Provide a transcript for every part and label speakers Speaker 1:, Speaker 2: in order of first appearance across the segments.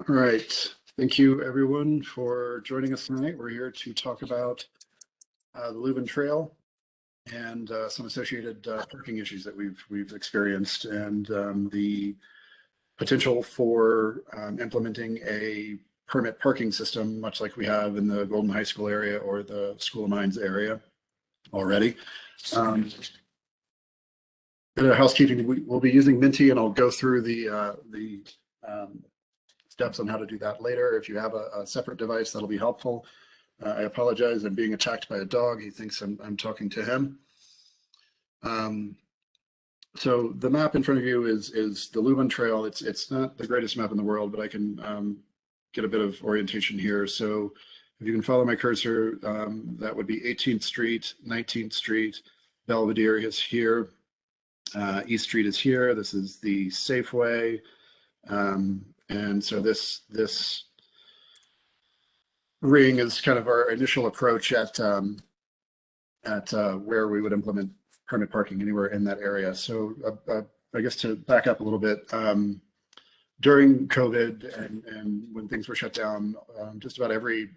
Speaker 1: All right. Thank you, everyone, for joining us tonight. We're here to talk about the Lubahn Trail and some associated parking issues that we've experienced, and the potential for implementing a permit parking system, much like we have in the Golden High School area or the School of Mines area already. Bit of housekeeping. We'll be using Minty, and I'll go through the steps on how to do that later. If you have a separate device, that'll be helpful. I apologize. I'm being attacked by a dog. He thinks I'm talking to him. So the map in front of you is the Lubahn Trail. It's not the greatest map in the world, but I can get a bit of orientation here. So if you can follow my cursor, that would be 18th Street, 19th Street, Belvedere is here, East Street is here. This is the Safeway. And so this ring is kind of our initial approach at where we would implement permit parking anywhere in that area. So I guess to back up a little bit, during COVID and when things were shut down, just about every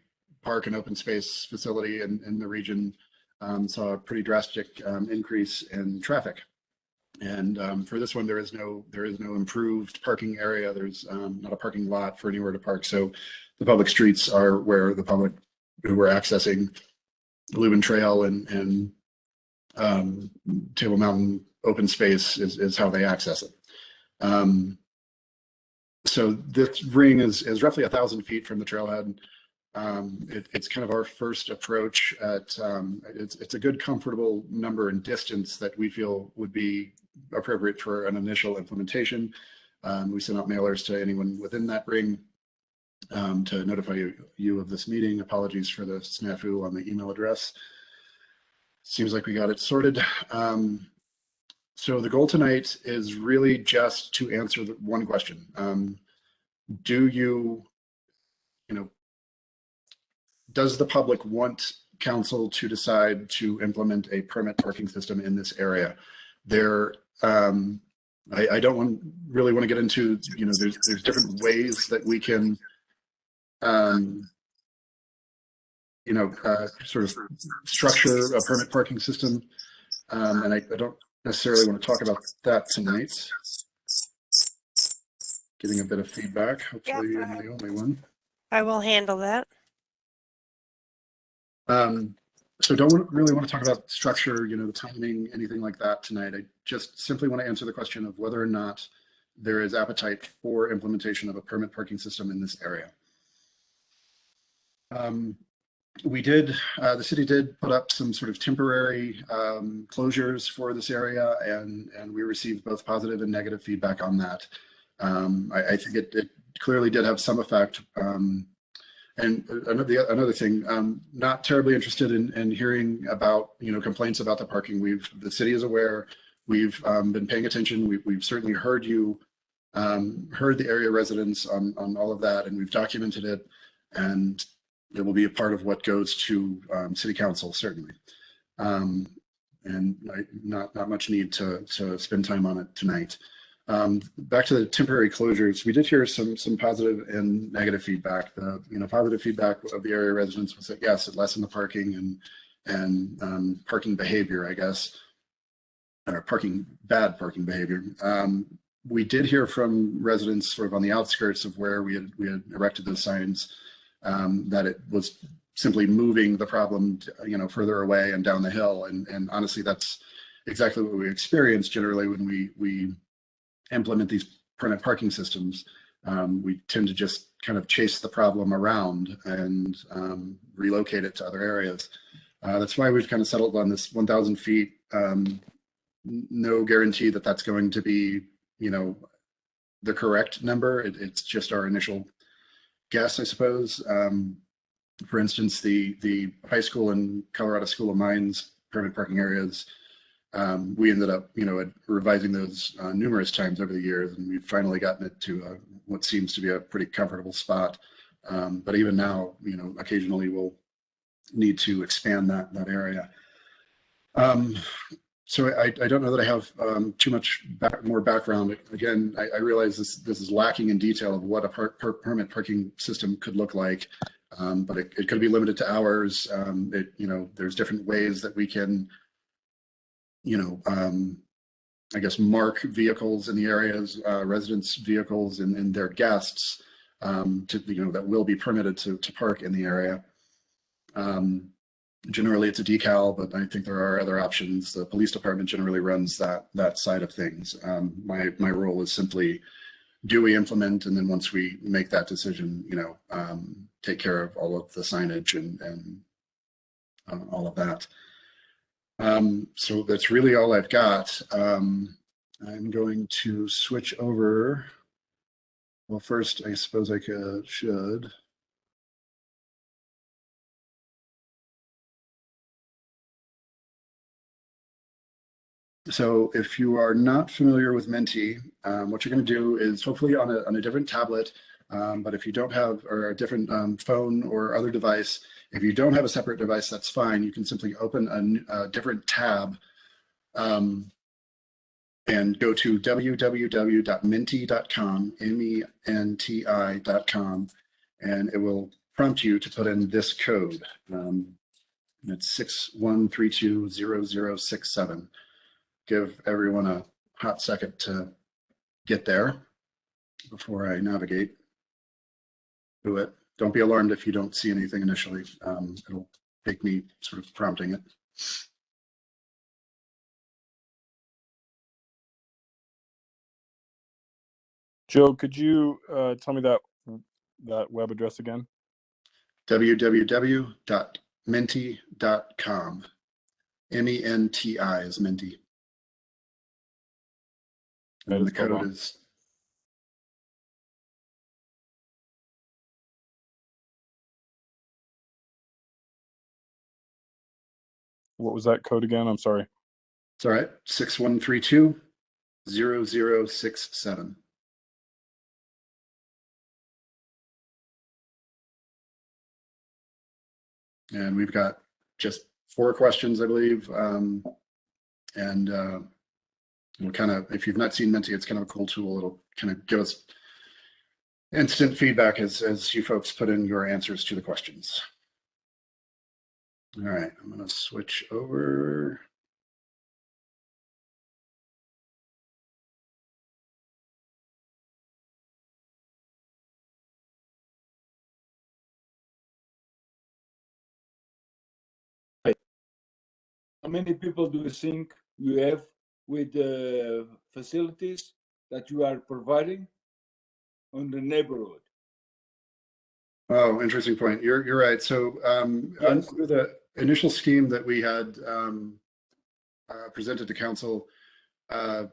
Speaker 1: park and open space facility in the region saw a pretty drastic increase in traffic. And for this one, there is no improved parking area. There's not a parking lot for anywhere to park. So the public streets are where the public who are accessing the Lubahn Trail and Table Mountain open space is how they access it. So this ring is roughly 1,000 feet from the trailhead. It's kind of our first approach at it's a good comfortable number and distance that we feel would be appropriate for an initial implementation. We sent out mailers to anyone within that ring to notify you of this meeting. Apologies for the snafu on the email address. Seems like we got it sorted. So the goal tonight is really just to answer the one question. Does the public want council to decide to implement a permit parking system in this area? I don't really want to get into, there's different ways that we can, sort of structure a permit parking system. And I don't necessarily want to talk about that tonight. Getting a bit of feedback. Hopefully I'm the only one.
Speaker 2: I will handle that.
Speaker 1: So don't really want to talk about structure, the timing, anything like that tonight. I just simply want to answer the question of whether or not there is appetite for implementation of a permit parking system in this area. The city did put up some sort of temporary closures for this area, and we received both positive and negative feedback on that. I think it clearly did have some effect. And another thing, not terribly interested in hearing about complaints about the parking. The city is aware. We've been paying attention. We've certainly heard you, heard the area residents on all of that, and we've documented it. And it will be a part of what goes to city council, certainly. And not much need to spend time on it tonight. Back to the temporary closures, we did hear some positive and negative feedback. The positive feedback of the area residents was that yes, it lessened the parking and parking behavior, I guess, or bad parking behavior. We did hear from residents sort of on the outskirts of where we had erected those signs that it was simply moving the problem, further away and down the hill. And honestly, that's exactly what we experience generally when we implement these permit parking systems. We tend to just kind of chase the problem around and relocate it to other areas. That's why we've kind of settled on this 1,000 feet. No guarantee that that's going to be, the correct number. It's just our initial guess, I suppose. For instance, the high school and Colorado School of Mines permit parking areas, we ended up, revising those numerous times over the years, and we've finally gotten it to what seems to be a pretty comfortable spot. But even now, occasionally we'll need to expand that area. So I don't know that I have too much more background. Again, I realize this is lacking in detail of what a permit parking system could look like, but it could be limited to hours. There's different ways that we can, I guess, mark vehicles in the areas, residents' vehicles and their guests, that will be permitted to park in the area. Generally, it's a decal, but I think there are other options. The police department generally runs that side of things. My role is simply, do we implement, and then once we make that decision, take care of all of the signage and all of that. So that's really all I've got. I'm going to switch over. Well, first, I suppose I should. So if you are not familiar with Menti, what you're going to do is hopefully on a different tablet, but if you don't have, or a different phone or other device, if you don't have a separate device, that's fine. You can simply open a different tab and go to www.menti.com, MENTI.com, and it will prompt you to put in this code. It's 61320067. Give everyone a hot second to get there before I navigate through it. Don't be alarmed if you don't see anything initially. It'll take me sort of prompting it.
Speaker 2: Joe, could you tell me that web address again?
Speaker 1: www.menti.com. MENTI is Menti. And the code is.
Speaker 2: What was that code again? I'm sorry.
Speaker 1: It's all right. 61320067. And we've got just 4 questions, I believe. Kind of, if you've not seen Menti, it's kind of a cool tool. It'll kind of give us instant feedback as you folks put in your answers to the questions. All right, I'm going to switch over.
Speaker 3: How many people do you think you have with the facilities that you are providing on the neighborhood?
Speaker 1: Oh, interesting point. You're right. So
Speaker 3: Yes.
Speaker 1: under the initial scheme that we had presented to council,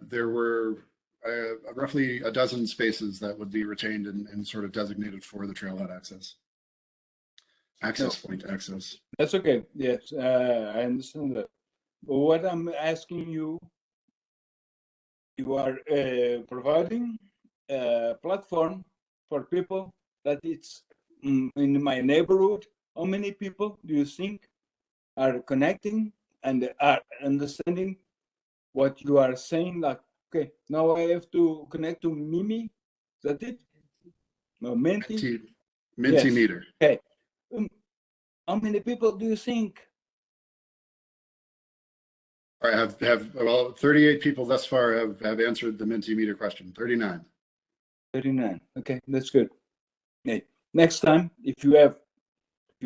Speaker 1: there were roughly a dozen spaces that would be retained and sort of designated for the trailhead access. Point access.
Speaker 3: That's okay. Yes, I understand that. But what I'm asking you, you are providing a platform for people that it's in my neighborhood. How many people do you think are connecting and are understanding what you are saying? Like, okay, now I have to connect to Mimi. Is that it? No, Menti.
Speaker 1: Mentimeter.
Speaker 3: Yes. Okay. How many people do you think?
Speaker 1: I have well, 38 people thus far have answered the Mentimeter question. 39.
Speaker 3: 39. Okay, that's good. Okay. Next time, if you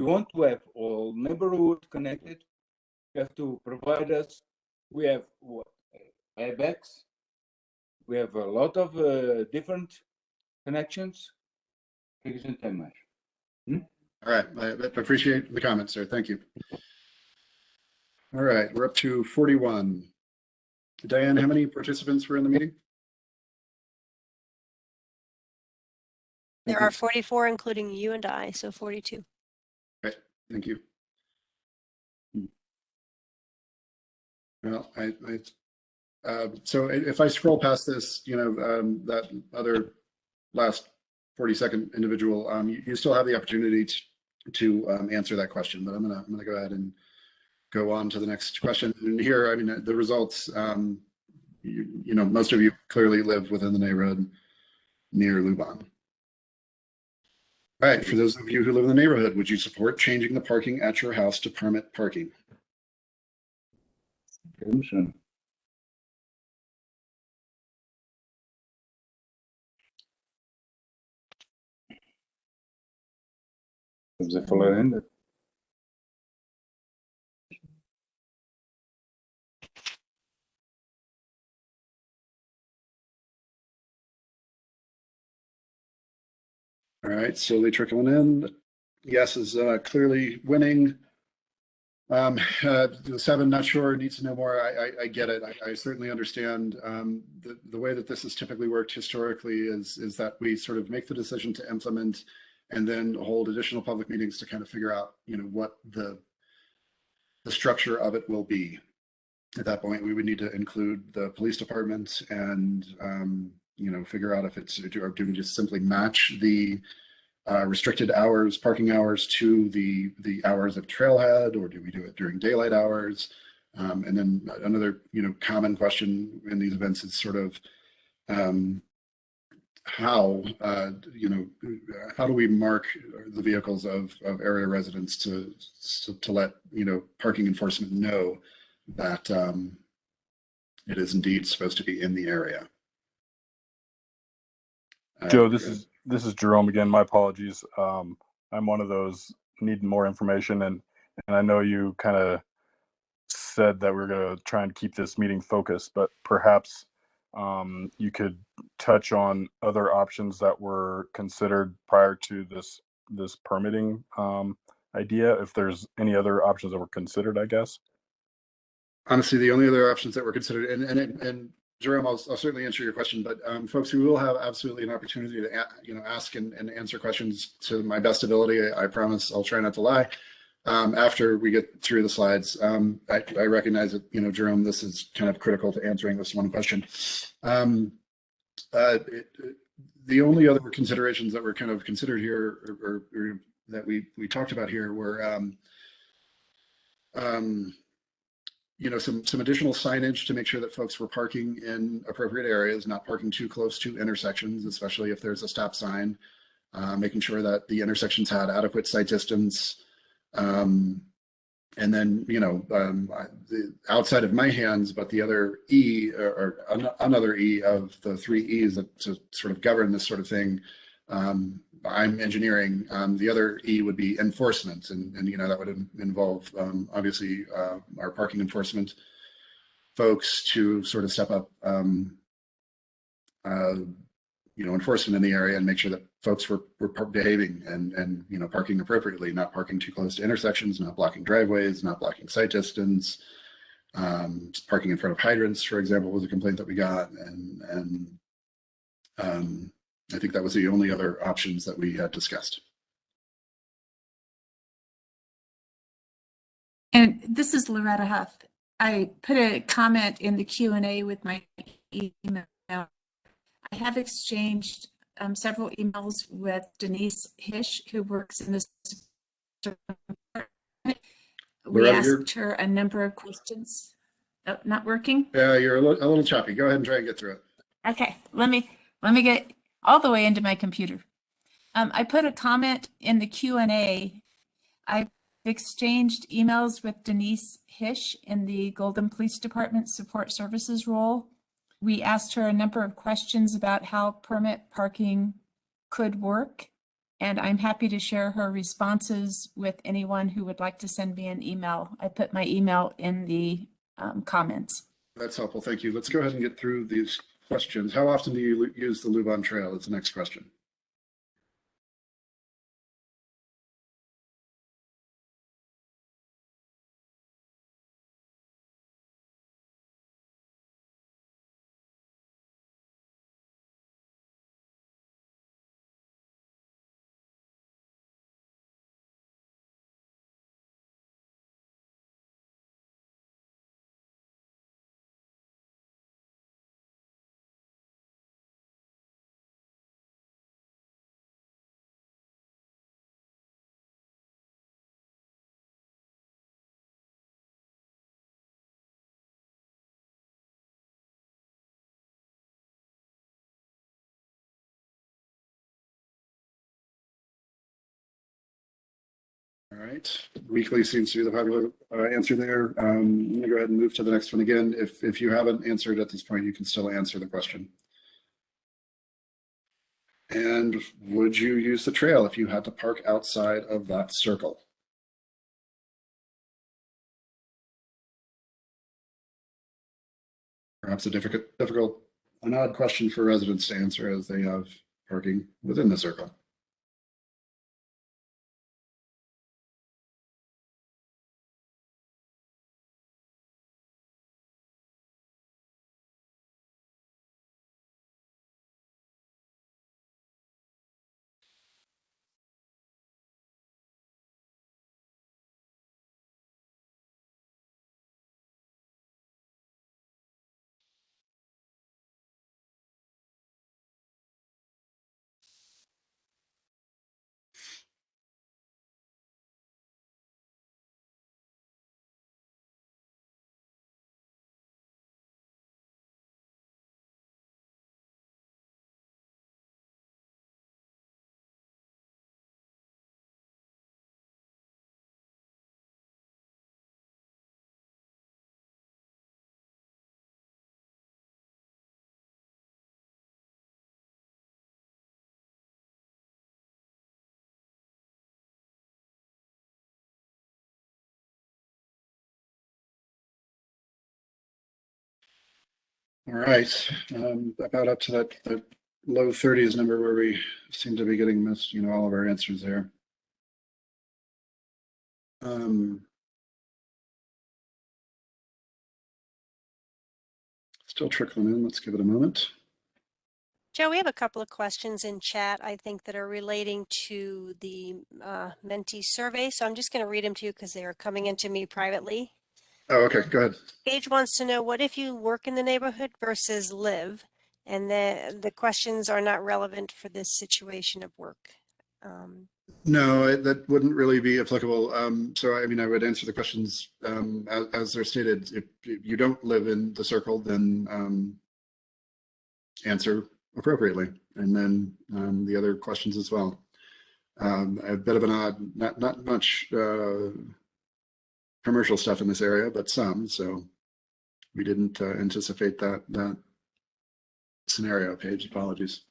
Speaker 3: want to have all neighborhood connected, you have to provide us. We have IBEX. We have a lot of different connections.
Speaker 1: All right, I appreciate the comment, sir. Thank you. All right, we're up to 41. Diane, how many participants were in the meeting?
Speaker 4: There are 44, including you and I, so 42.
Speaker 1: Right, thank you. Well, so if I scroll past this, that other last 40-second individual, you still have the opportunity to answer that question, but I'm gonna go ahead and go on to the next question. And here, I mean, the results, you know, most of you clearly live within the neighborhood near Lubahn. All right, for those of you who live in the neighborhood, would you support changing the parking at your house to permit parking?
Speaker 3: Crimson. Of the following.
Speaker 1: All right, slowly trickling in. Yes is clearly winning. The 7, not sure, needs to know more. I get it. I certainly understand. The way that this has typically worked historically is that we sort of make the decision to implement and then hold additional public meetings to kind of figure out, you know, what the structure of it will be. At that point, we would need to include the police department and, you know, figure out if it's, or do we just simply match the restricted hours, parking hours to the hours of trailhead, or do we do it during daylight hours? And then another, you know, common question in these events is sort of how, you know, how do we mark the vehicles of area residents to let, you know, parking enforcement know that it is indeed supposed to be in the area.
Speaker 2: Joe, this is Jerome again. My apologies. I'm one of those needing more information, and I know you kind of said that we're going to try and keep this meeting focused, but perhaps you could touch on other options that were considered prior to this permitting idea, if there's any other options that were considered, I guess.
Speaker 1: Honestly, the only other options that were considered, and Jerome, I'll certainly answer your question, but folks, we will have absolutely an opportunity to, you know, ask and answer questions to my best ability. I promise I'll try not to lie. After we get through the slides, I recognize that, you know, Jerome, this is kind of critical to answering this one question. The only other considerations that were kind of considered here, or that we talked about here, were you know, some additional signage to make sure that folks were parking in appropriate areas, not parking too close to intersections, especially if there's a stop sign, making sure that the intersections had adequate sight distance. And then, you know, outside of my hands, but the other E, or another E of the 3 E's that to sort of govern this sort of thing, I'm engineering. The other E would be enforcement, and you know, that would involve obviously our parking enforcement folks to sort of step up, you know, enforcement in the area and make sure that folks were behaving and you know, parking appropriately, not parking too close to intersections, not blocking driveways, not blocking sight distance. Parking in front of hydrants, for example, was a complaint that we got, and I think that was the only other options that we had discussed.
Speaker 5: And this is Loretta Huff. I put a comment in the Q&A with my email. I have exchanged several emails with Denise Hish, who works in this department. We asked her a number of questions. Oh, not working?
Speaker 1: Yeah, you're a little choppy. Go ahead and try and get through it.
Speaker 5: Okay, let me get all the way into my computer. I put a comment in the Q&A. I've exchanged emails with Denise Hish in the Golden Police Department Support Services role. We asked her a number of questions about how permit parking could work, and I'm happy to share her responses with anyone who would like to send me an email. I put my email in the comments.
Speaker 1: That's helpful. Thank you. Let's go ahead and get through these questions. How often do you use the Lubahn Trail? Is the next question. right. Weekly seems to be the popular answer there. I'm going to go ahead and move to the next one again. If you haven't answered at this point, you can still answer the question. And would you use the trail if you had to park outside of that circle? Perhaps a difficult, an odd question for residents to answer as they have parking within the circle. All right, about up to that low 30s number where we seem to be getting missed, all of our answers there. Still trickling in. Let's give it a moment.
Speaker 4: Joe, we have a couple of questions in chat, I think, that are relating to the mentee survey. So I'm just going to read them to you because they are coming into me privately.
Speaker 1: Oh, okay, go ahead.
Speaker 4: Paige wants to know, what if you work in the neighborhood versus live? And the questions are not relevant for this situation of work.
Speaker 1: No, that wouldn't really be applicable. So, I mean, I would answer the questions as they're stated. If you don't live in the circle, then answer appropriately. And then the other questions as well. A bit of an odd, not much commercial stuff in this area, but some. So we didn't anticipate that scenario. Paige, apologies.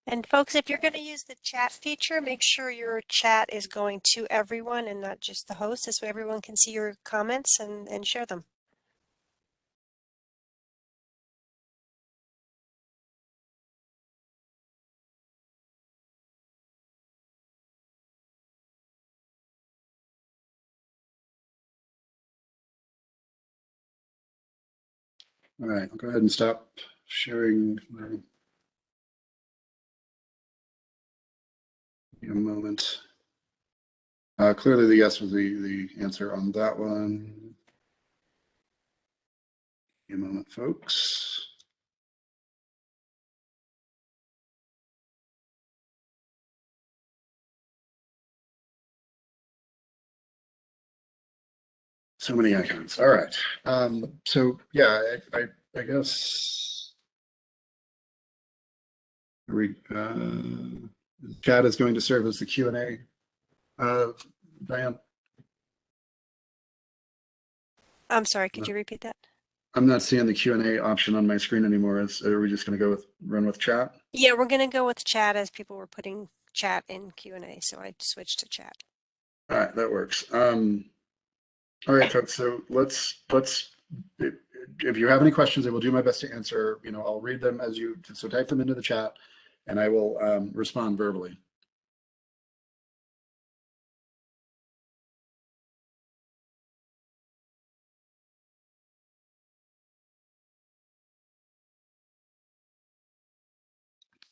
Speaker 4: And folks, if you're going to use the chat feature, make sure your chat is going to everyone and not just the host. This way everyone can see your comments and share them.
Speaker 1: All right, I'll go ahead and stop sharing. A moment. Clearly, the yes was the answer on that one. A moment, folks. So many icons. All right. So yeah, I guess chat is going to serve as the Q&A. Diane.
Speaker 4: I'm sorry, could you repeat that?
Speaker 1: I'm not seeing the Q&A option on my screen anymore. Are we just going to go run with chat?
Speaker 4: Yeah, we're going to go with chat as people were putting chat in Q&A, so I switched to chat.
Speaker 1: All right, that works. All right, folks. So let's. If you have any questions, I will do my best to answer. I'll read them as you. So type them into the chat, and I will respond verbally.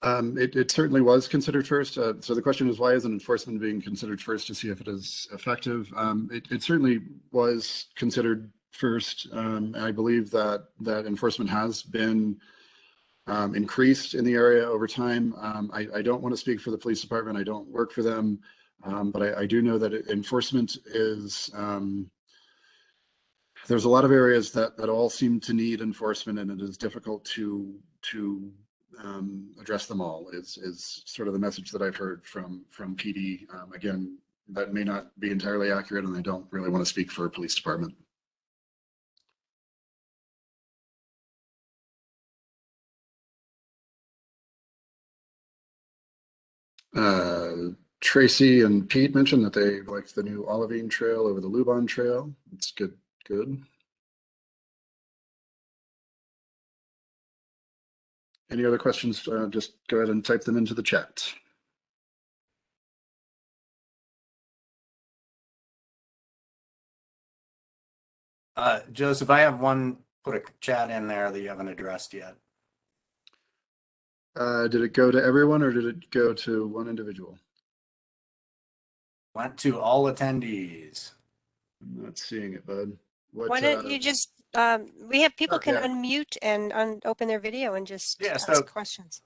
Speaker 1: It certainly was considered first. So the question is, why isn't enforcement being considered first to see if it is effective? It certainly was considered first. I believe that enforcement has been increased in the area over time. I don't want to speak for the police department. I don't work for them. But I do know that enforcement is, there's a lot of areas that all seem to need enforcement, and it is difficult to address them all. Is sort of the message that I've heard from PD. Again, that may not be entirely accurate, and I don't really want to speak for a police department. Tracy and Pete mentioned that they liked the new Olivine Trail over the Lubahn Trail. It's good. Any other questions? Just go ahead and type them into the chat.
Speaker 6: Joseph, I have one, put a chat in there that you haven't addressed yet.
Speaker 1: Did it go to everyone or did it go to one individual?
Speaker 6: Went to all attendees.
Speaker 1: I'm not seeing it, bud.
Speaker 4: Why don't you just, we have people can unmute and open their video and just ask questions.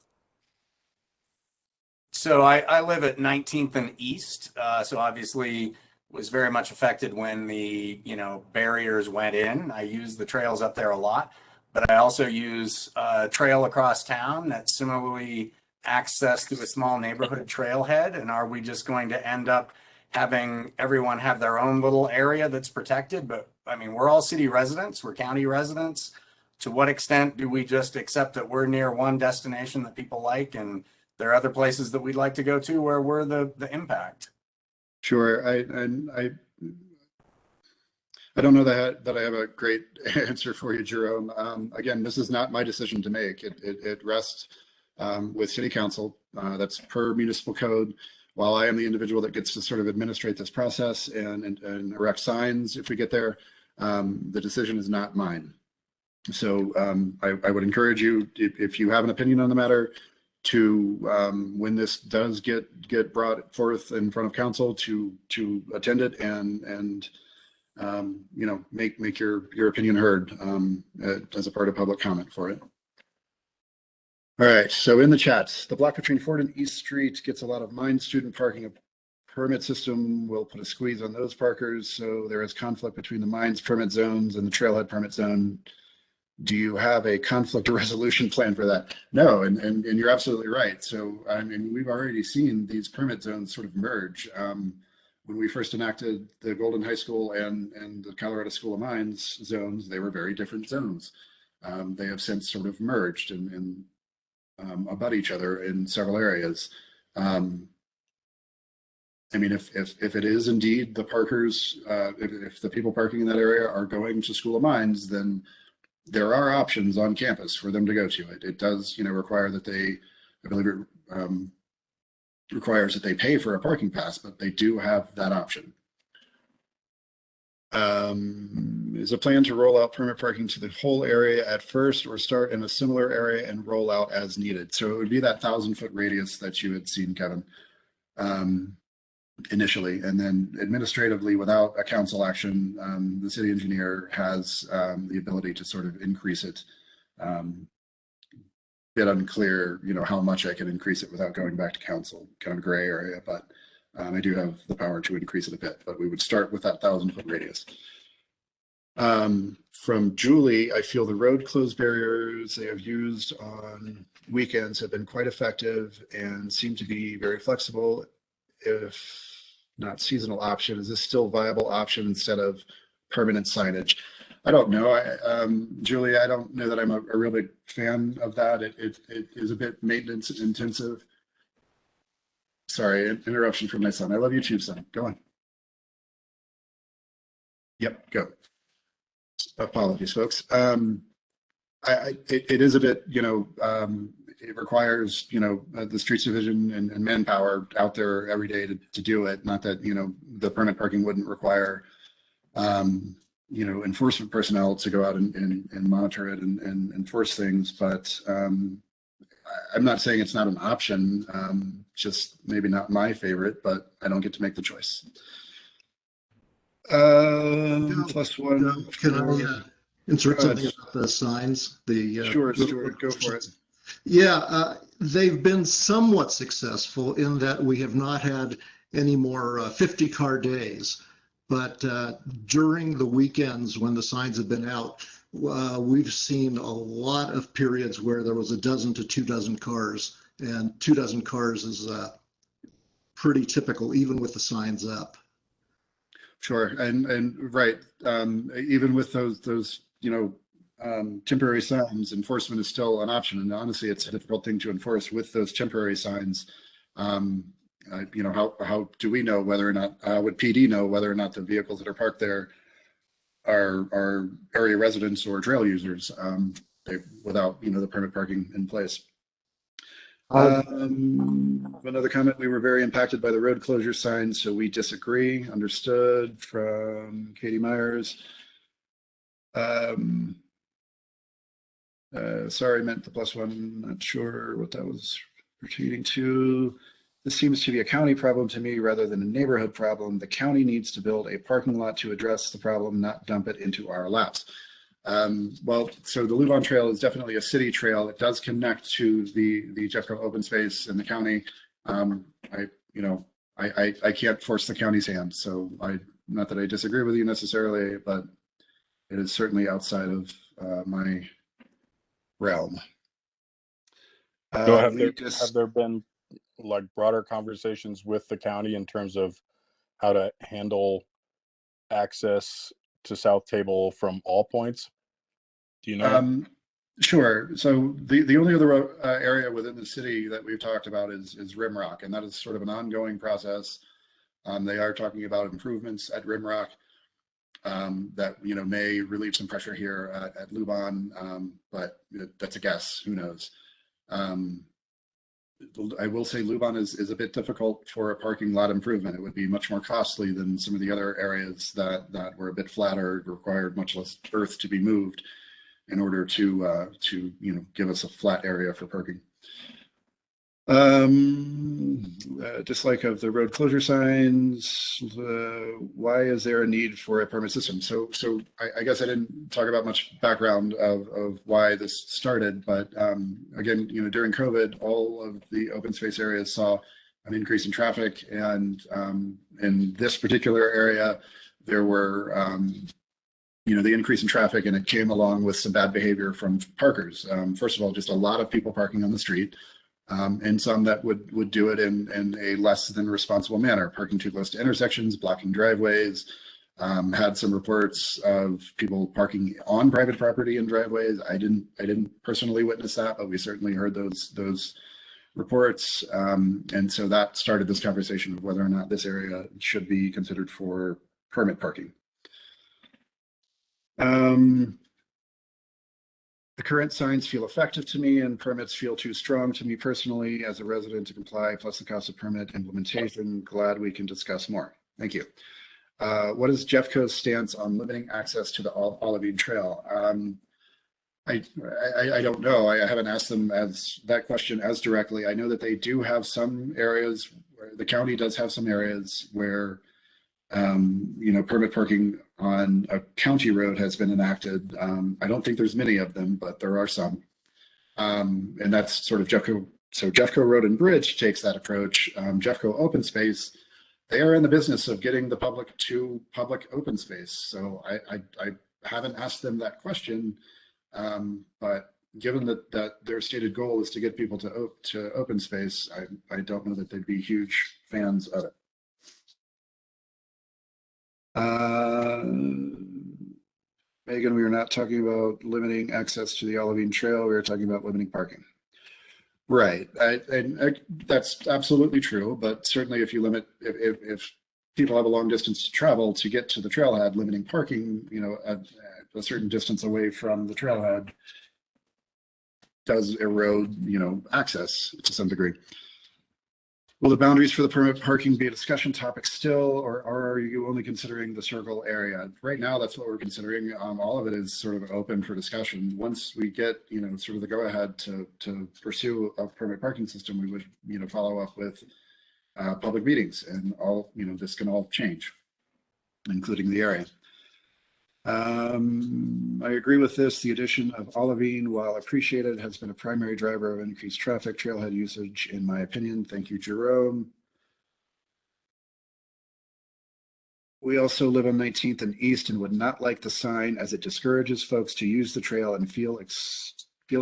Speaker 6: So I live at 19th and East, so obviously was very much affected when the barriers went in. I use the trails up there a lot, but I also use a trail across town that's similarly accessed through a small neighborhood trailhead. And are we just going to end up having everyone have their own little area that's protected? But I mean, we're all city residents, we're county residents. To what extent do we just accept that we're near one destination that people like, and there are other places that we'd like to go to where we're the impact?
Speaker 1: Sure. I don't know that I have a great answer for you, Jerome. Again, this is not my decision to make. It rests with City Council. That's per municipal code. While I am the individual that gets to sort of administrate this process and erect signs if we get there, the decision is not mine. So I would encourage you, if you have an opinion on the matter, to when this does get brought forth in front of council, to attend it and make your opinion heard as a part of public comment for it. All right, so in the chat, the block between 4th and East Street gets a lot of mine student parking. A permit system will put a squeeze on those parkers, so there is conflict between the mines permit zones and the trailhead permit zone. Do you have a conflict resolution plan for that? No, and you're absolutely right. So I mean, we've already seen these permit zones sort of merge. When we first enacted the Golden High School and the Colorado School of Mines zones, they were very different zones. They have since sort of merged and abut each other in several areas. I mean, if it is indeed the parkers, if the people parking in that area are going to School of Mines, then there are options on campus for them to go to. It does, require that they, I believe it requires that they pay for a parking pass, but they do have that option. Is a plan to roll out permit parking to the whole area at first, or start in a similar area and roll out as needed? So it would be that 1,000-foot radius that you had seen, Kevin, initially, and then administratively, without a council action, the city engineer has the ability to sort of increase it. Bit unclear, how much I can increase it without going back to council, kind of gray area, but I do have the power to increase it a bit, but we would start with that 1,000-foot radius. From Julie, I feel the road closed barriers they have used on weekends have been quite effective and seem to be very flexible. If not seasonal option, is this still a viable option instead of permanent signage? I don't know. Julie, I don't know that I'm a real big fan of that. It is a bit maintenance intensive. Sorry, interruption from my son. I love you too, son. Go on. Yep, go. Apologies, folks. It is a bit, it requires, the streets division and manpower out there every day to do it. Not that, the permit parking wouldn't require, enforcement personnel to go out and monitor it and enforce things, but I'm not saying it's not an option, just maybe not my favorite, but I don't get to make the choice. Plus one.
Speaker 7: Can I insert something about the signs?
Speaker 1: Sure, Stuart, go for it.
Speaker 7: Yeah, they've been somewhat successful in that we have not had any more 50-car days. But during the weekends when the signs have been out, we've seen a lot of periods where there was a dozen to 24 cars, and 24 cars is pretty typical, even with the signs up.
Speaker 1: Sure, and right, even with those temporary signs, enforcement is still an option. And honestly, it's a difficult thing to enforce with those temporary signs. How do we know whether or not, would PD know whether or not the vehicles that are parked there are area residents or trail users without, the permit parking in place? Another comment, we were very impacted by the road closure signs, so we disagree. Understood, from Katie Myers. Sorry, meant the +1, not sure what that was pertaining to. This seems to be a county problem to me rather than a neighborhood problem. The county needs to build a parking lot to address the problem, not dump it into our laps. Well, so the Lubahn Trail is definitely a city trail. It does connect to the Jeffco open space in the county. I can't force the county's hand, so not that I disagree with you necessarily, but it is certainly outside of my realm.
Speaker 2: So have there been like broader conversations with the county in terms of how to handle access to South Table from all points? Do you know?
Speaker 1: Sure. So the only other area within the city that we've talked about is Rimrock, and that is sort of an ongoing process. They are talking about improvements at Rimrock that may relieve some pressure here at Lubahn, but that's a guess. Who knows? I will say Lubahn is a bit difficult for a parking lot improvement. It would be much more costly than some of the other areas that were a bit flatter, required much less earth to be moved in order to give us a flat area for parking. Dislike of the road closure signs. Why is there a need for a permit system? So I guess I didn't talk about much background of why this started, but again, during COVID, all of the open space areas saw an increase in traffic, and in this particular area, there were the increase in traffic, and it came along with some bad behavior from parkers. First of all, just a lot of people parking on the street. And some that would do it in a less than responsible manner, parking too close to intersections, blocking driveways. Had some reports of people parking on private property in driveways. I didn't personally witness that, but we certainly heard those reports. And so that started this conversation of whether or not this area should be considered for permit parking. The current signs feel effective to me, and permits feel too strong to me personally as a resident to comply, plus the cost of permit implementation. Glad we can discuss more. Thank you. What is Jeffco's stance on limiting access to the Lubahn Trail? I don't know. I haven't asked them that question as directly. I know that they do have some areas where the county does have some areas where permit parking on a county road has been enacted. I don't think there's many of them, but there are some. And that's sort of Jeffco. So Jeffco Road and Bridge takes that approach. Jeffco Open Space, they are in the business of getting the public to public open space. So I haven't asked them that question, but given that their stated goal is to get people to open space, I don't know that they'd be huge fans of it. Megan, we were not talking about limiting access to the Lubahn Trail. We were talking about limiting parking. Right, that's absolutely true. But certainly, if you limit, if people have a long distance to travel to get to the trailhead, limiting parking, at a certain distance away from the trailhead, does erode, access to some degree. Will the boundaries for the permit parking be a discussion topic still, or are you only considering the circle area? Right now, that's what we're considering. All of it is sort of open for discussion. Once we get, sort of the go ahead to pursue a permit parking system, we would, follow up with public meetings, and all, this can all change, including the area. I agree with this. The addition of Lubahn, while appreciated, has been a primary driver of increased traffic trailhead usage, in my opinion. Thank you, Jerome. We also live on 19th and East and would not like the sign as it discourages folks to use the trail and feels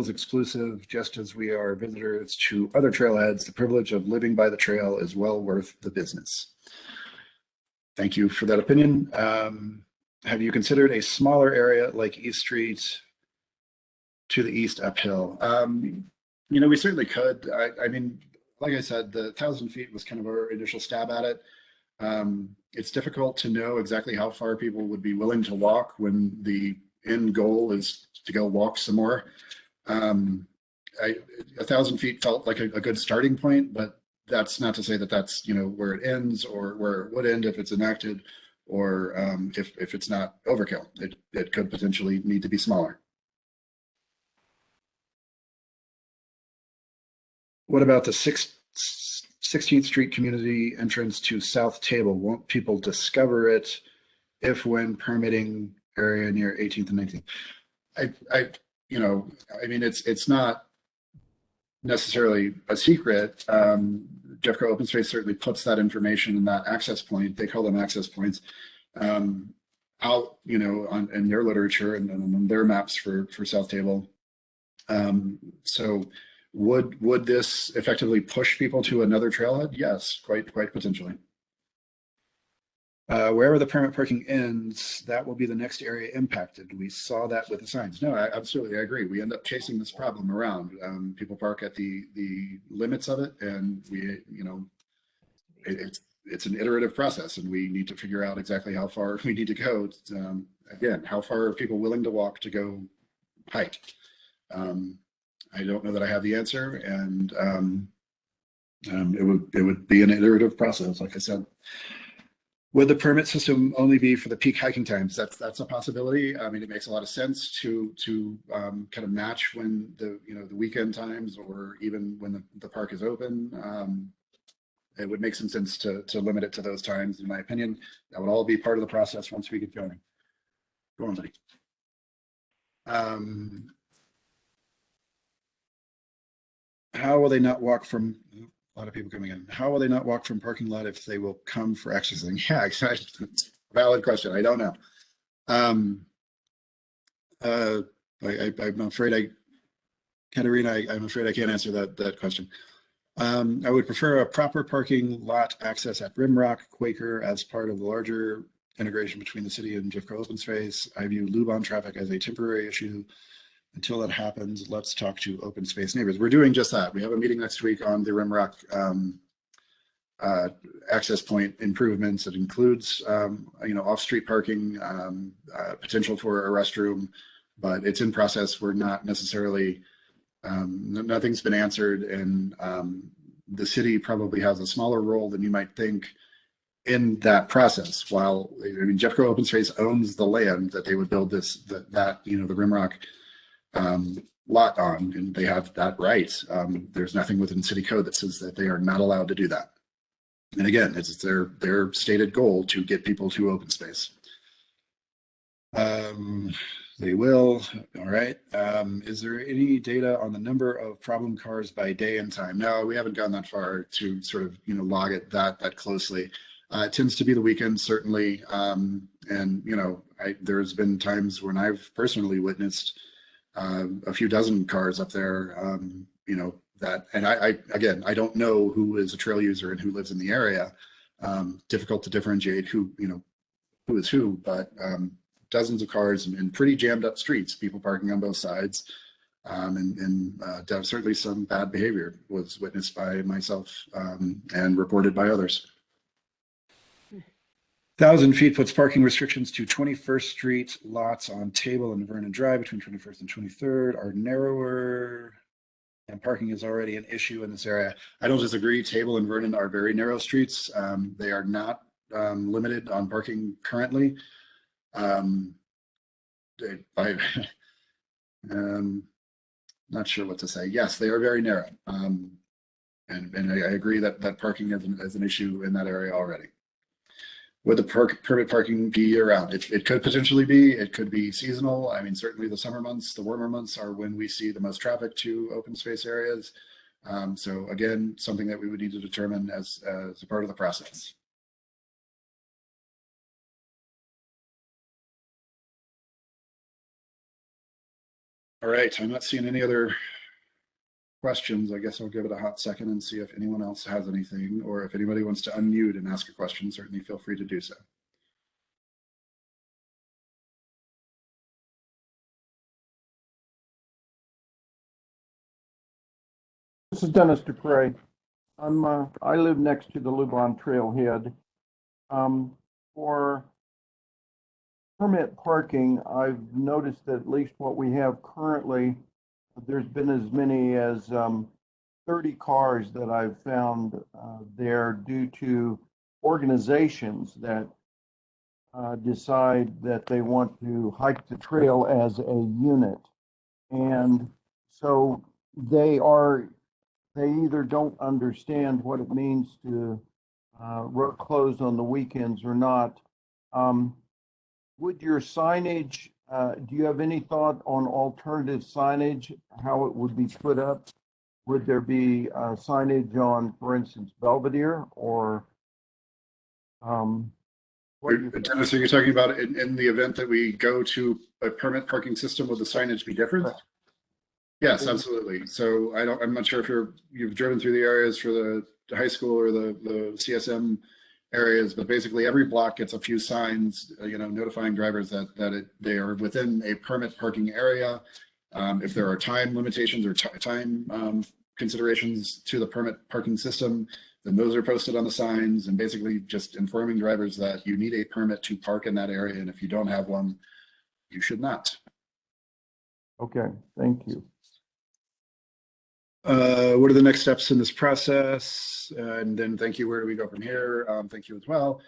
Speaker 1: exclusive, just as we are visitors to other trailheads. The privilege of living by the trail is well worth the business. Thank you for that opinion. Have you considered a smaller area like East Street to the east uphill? You know, we certainly could. I mean, like I said, the 1,000 feet was kind of our initial stab at it. It's difficult to know exactly how far people would be willing to walk when the end goal is to go walk some more. 1,000 feet felt like a good starting point, but that's not to say that that's, you know, where it ends or where it would end if it's enacted, or if it's not overkill. It could potentially need to be smaller. What about the 16th Street community entrance to South Table? Won't people discover it if when permitting area near 18th and 19th? You know, I mean, it's not necessarily a secret. Jeffco Open Space certainly puts that information in that access point. They call them access points out, you know, in their literature and on their maps for South Table. So would this effectively push people to another trailhead? Yes, quite potentially. Wherever the permit parking ends, that will be the next area impacted. We saw that with the signs. No, absolutely, I agree. We end up chasing this problem around. People park at the limits of it, and we, you know, it's an iterative process, and we need to figure out exactly how far we need to go. Again, how far are people willing to walk to go hike? I don't know that I have the answer, and it would be an iterative process, like I said. Would the permit system only be for the peak hiking times? That's a possibility. I mean, it makes a lot of sense to kind of match when the weekend times or even when the park is open. It would make some sense to limit it to those times, in my opinion. That would all be part of the process once we get going. Go on, buddy. How will they not walk from? A lot of people coming in. How will they not walk from parking lot if they will come for accessing? Yeah, exactly. Valid question. I don't know. I'm afraid Katerina, I'm afraid I can't answer that question. I would prefer a proper parking lot access at Rimrock Quaker as part of the larger integration between the city and Jeffco Open Space. I view Lubahn traffic as a temporary issue. Until that happens, let's talk to open space neighbors. We're doing just that. We have a meeting next week on the Rimrock access point improvements. It includes, off-street parking, potential for a restroom, but it's in process. We're not necessarily, nothing's been answered, and the city probably has a smaller role than you might think in that process. While, I mean, Jeffco Open Space owns the land that they would build the Rimrock lot on, and they have that right. There's nothing within city code that says that they are not allowed to do that. And again, it's their stated goal to get people to open space. They will. All right. Is there any data on the number of problem cars by day and time? No, we haven't gone that far to sort of, log it that closely. It tends to be the weekend, certainly. And, there's been times when I've personally witnessed a few dozen cars up there, and I don't know who is a trail user and who lives in the area. Difficult to differentiate who is who, but dozens of cars in pretty jammed up streets, people parking on both sides. And certainly some bad behavior was witnessed by myself and reported by others. 1,000 feet puts parking restrictions to 21st Street lots on Table and Vernon Drive between 21st and 23rd are narrower, and parking is already an issue in this area. I don't disagree. Table and Vernon are very narrow streets. They are not limited on parking currently. Not sure what to say. Yes, they are very narrow. And I agree that parking is an issue in that area already. Would the permit parking be year-round? It could potentially be. It could be seasonal. I mean, certainly the summer months, the warmer months are when we see the most traffic to open space areas. So again, something that we would need to determine as a part of the process. All right, I'm not seeing any other questions. I guess I'll give it a hot second and see if anyone else has anything, or if anybody wants to unmute and ask a question, certainly feel free to do so.
Speaker 8: This is Dennis Dupre. I live next to the Lubahn Trailhead. For permit parking, I've noticed that at least what we have currently, there's been as many as 30 cars that I've found there due to organizations that decide that they want to hike the trail as a unit. And so they either don't understand what it means to road closed on the weekends or not. Would your signage, do you have any thought on alternative signage, how it would be put up? Would there be signage on, for instance, Belvedere, or what do you think?
Speaker 1: Dennis, are you talking about in the event that we go to a permit parking system, will the signage be different? Yes, absolutely. So I'm not sure if you've driven through the areas for the high school or the CSM areas, but basically every block gets a few signs, notifying drivers that they are within a permit parking area. If there are time limitations or time considerations to the permit parking system, then those are posted on the signs, and basically just informing drivers that you need a permit to park in that area, and if you don't have one, you should not.
Speaker 8: Okay, thank you.
Speaker 1: What are the next steps in this process? And then thank you. Where do we go from here? Thank you as well.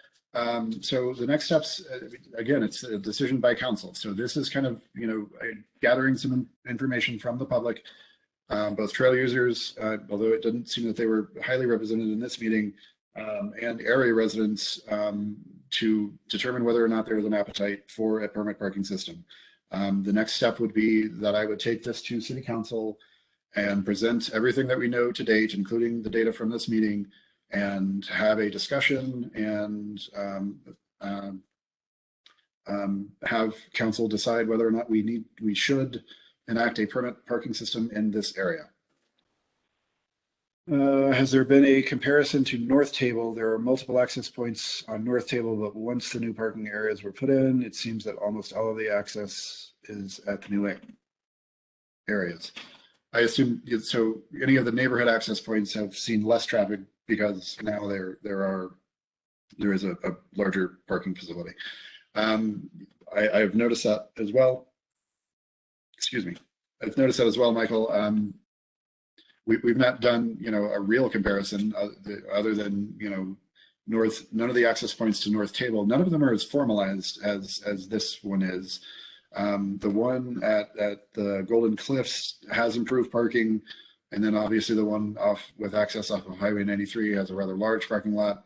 Speaker 1: So the next steps, again, it's a decision by council. So this is kind of, gathering some information from the public, both trail users, although it didn't seem that they were highly represented in this meeting, and area residents, to determine whether or not there is an appetite for a permit parking system. The next step would be that I would take this to city council and present everything that we know to date, including the data from this meeting, and have a discussion and have council decide whether or not we should enact a permit parking system in this area. Has there been a comparison to North Table? There are multiple access points on North Table, but once the new parking areas were put in, it seems that almost all of the access is at the new areas. I assume, so any of the neighborhood access points have seen less traffic because now there is a larger parking facility. I've noticed that as well. Excuse me. I've noticed that as well, Michael. We've not done, a real comparison other than, none of the access points to North Table, none of them are as formalized as this one is. The one at the Golden Cliffs has improved parking, and then obviously the one with access off of Highway 93 has a rather large parking lot.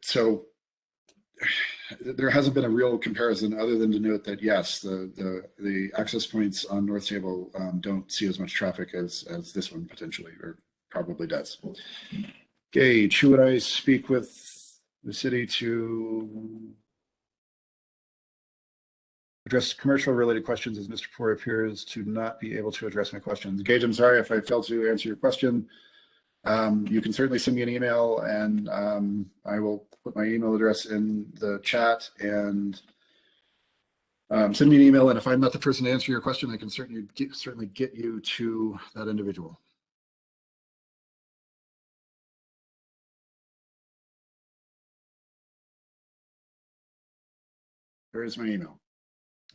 Speaker 1: So there hasn't been a real comparison other than to note that yes, the access points on North Table don't see as much traffic as this one potentially, or probably does. Gage, who would I speak with the city to address commercial related questions, as Mr. Poor appears to not be able to address my questions? Gage, I'm sorry if I failed to answer your question. You can certainly send me an email, and I will put my email address in the chat, and send me an email. And if I'm not the person to answer your question, I can certainly get you to that individual. There is my email.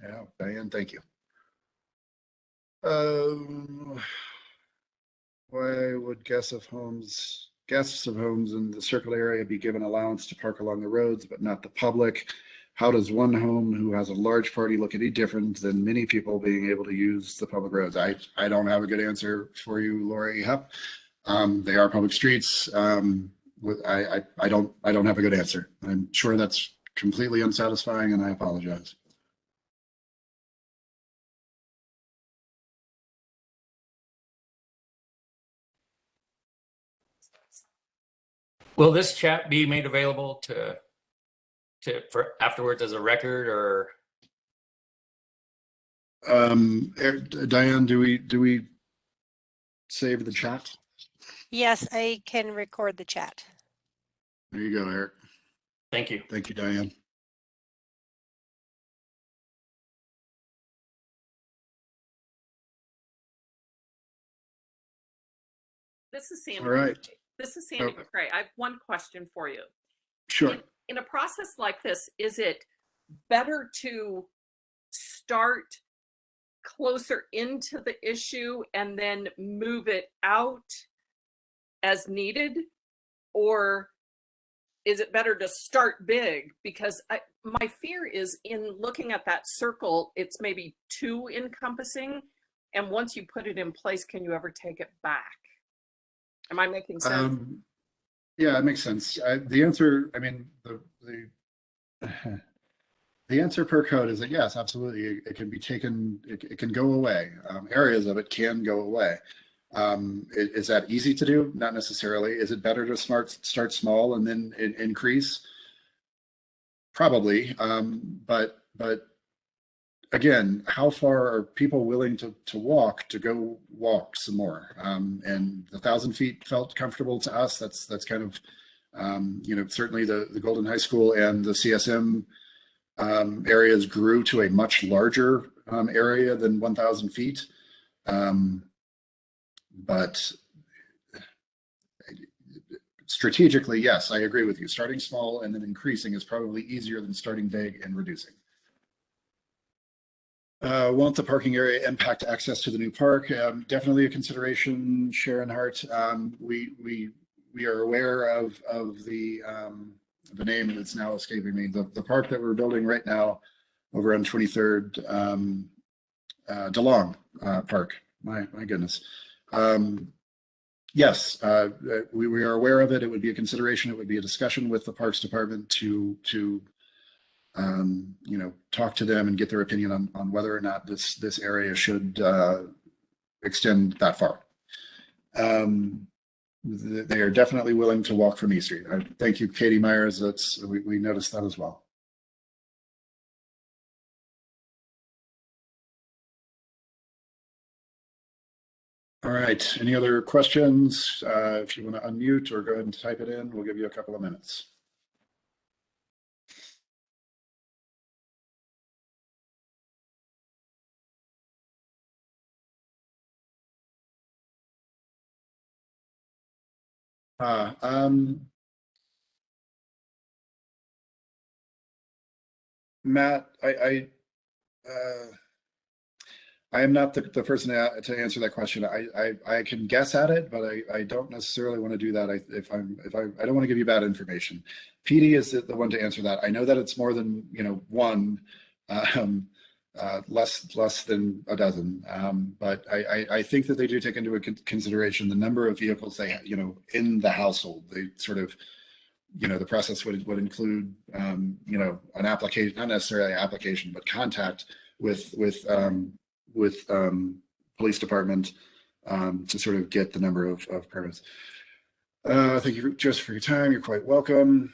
Speaker 1: Yeah, Diane, thank you. Why would guests of homes in the circle area be given allowance to park along the roads, but not the public? How does one home who has a large party look any different than many people being able to use the public roads? I don't have a good answer for you, Lori Hupp. They are public streets. I don't have a good answer. I'm sure that's completely unsatisfying, and I apologize.
Speaker 9: Will this chat be made available for afterwards as a record, or
Speaker 1: Diane, do we save the chat?
Speaker 4: Yes, I can record the chat.
Speaker 1: There you go, Eric.
Speaker 9: Thank you.
Speaker 1: Thank you, Diane.
Speaker 10: This is Sandy.
Speaker 1: All right.
Speaker 10: This is Sandy
Speaker 1: Oh.
Speaker 10: McCrae. I have one question for you.
Speaker 1: Sure.
Speaker 10: In a process like this, is it better to start closer into the issue and then move it out as needed? Or is it better to start big? Because my fear is in looking at that circle, it's maybe too encompassing. And once you put it in place, can you ever take it back? Am I making sense?
Speaker 1: Yeah, it makes sense. The answer, I mean, the answer per code is that yes, absolutely, it can be taken, it can go away. Areas of it can go away. Is that easy to do? Not necessarily. Is it better to start small and then increase? Probably. But again, how far are people willing to walk to go walk some more? And the 1,000 feet felt comfortable to us. That's kind of certainly the Golden High School and the CSM areas grew to a much larger area than 1,000 feet. But strategically, yes, I agree with you. Starting small and then increasing is probably easier than starting big and reducing. Won't the parking area impact access to the new park? Definitely a consideration, Sharon Hart. We are aware of the name that's now escaping me. The park that we're building right now over on 23rd, DeLong Park. My goodness. Yes, we are aware of it. It would be a consideration. It would be a discussion with the Parks Department to talk to them and get their opinion on whether or not this area should extend that far. They are definitely willing to walk from East Street. Thank you, Katie Myers. We noticed that as well. All right. Any other questions? If you want to unmute or go ahead and type it in, we'll give you a couple of minutes. Matt, I am not the person to answer that question. I can guess at it, but I don't necessarily want to do that. I don't want to give you bad information. PD is the one to answer that. I know that it's more than one, less than a dozen. But I think that they do take into consideration the number of vehicles they in the household. They sort of the process would include an application, not necessarily application, but contact with police department to sort of get the number of permits. Thank you just for your time. You're quite welcome.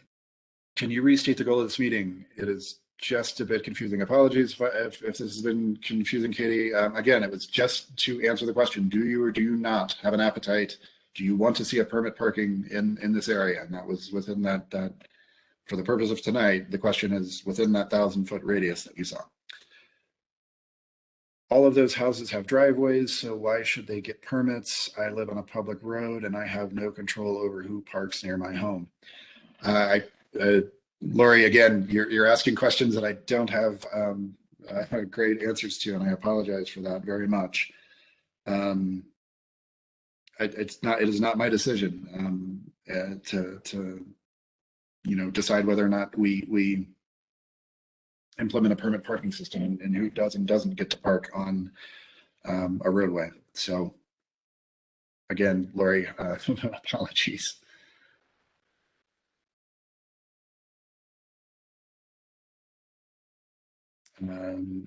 Speaker 1: Can you restate the goal of this meeting? It is just a bit confusing. Apologies if this has been confusing, Katie. Again, it was just to answer the question: do you or do you not have an appetite? Do you want to see a permit parking in this area? And that was within that for the purpose of tonight, the question is within that 1,000-foot radius that you saw. All of those houses have driveways, so why should they get permits? I live on a public road and I have no control over who parks near my home. Lori, again, you're asking questions that I don't have great answers to, and I apologize for that very much. It is not my decision to decide whether or not we implement a permit parking system and who does and doesn't get to park on a roadway. So again, Lori, apologies.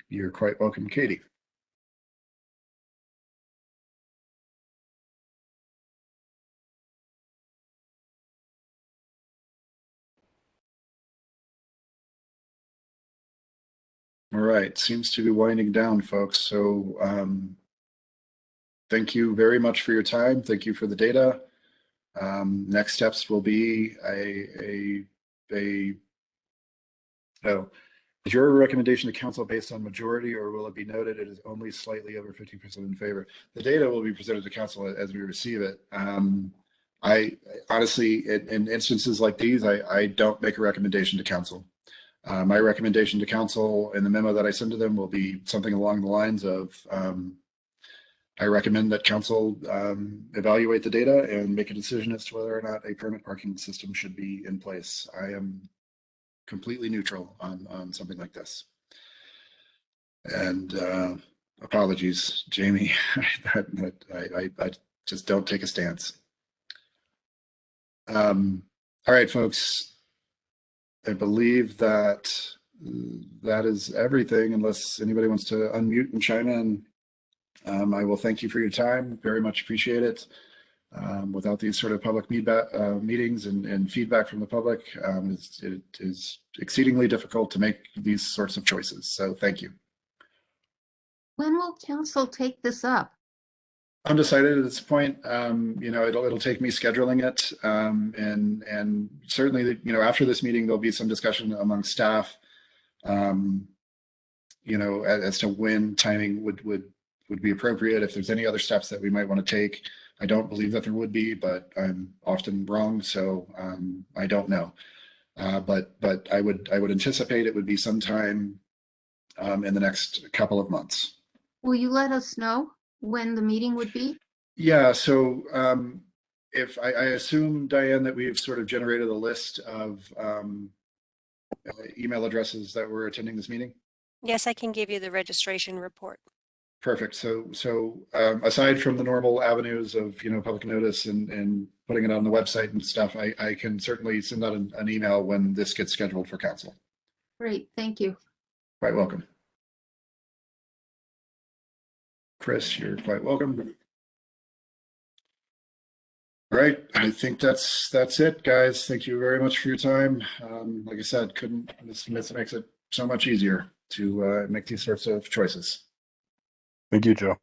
Speaker 1: You're quite welcome, Katie. All right, seems to be winding down, folks. So thank you very much for your time. Thank you for the data. Next steps will be is your recommendation to council based on majority, or will it be noted it is only slightly over 50% in favor? The data will be presented to council as we receive it. I honestly, in instances like these, I don't make a recommendation to council. My recommendation to council in the memo that I send to them will be something along the lines of, I recommend that council evaluate the data and make a decision as to whether or not a permit parking system should be in place. I am completely neutral on something like this. And apologies, Jamie, I just don't take a stance. All right, folks, I believe that is everything, unless anybody wants to unmute and chime in. I will thank you for your time. Very much appreciate it. Without these sort of public meetings and feedback from the public, it is exceedingly difficult to make these sorts of choices. So thank you.
Speaker 11: When will council take this up?
Speaker 1: Undecided at this point. It'll take me scheduling it, and certainly, after this meeting, there'll be some discussion among staff, as to when timing would be appropriate. If there's any other steps that we might want to take. I don't believe that there would be, but I'm often wrong, so I don't know. But I would anticipate it would be sometime in the next couple of months.
Speaker 11: Will you let us know when the meeting would be?
Speaker 1: Yeah. So if I assume, Diane, that we've sort of generated a list of email addresses that were attending this meeting.
Speaker 4: Yes, I can give you the registration report.
Speaker 1: Perfect. So aside from the normal avenues of, public notice and putting it on the website and stuff, I can certainly send out an email when this gets scheduled for council.
Speaker 11: Great, thank you.
Speaker 1: Quite welcome. Chris, you're quite welcome. All right, I think that's it, guys. Thank you very much for your time. Like I said, this makes it so much easier to make these sorts of choices.
Speaker 2: Thank you, Joe.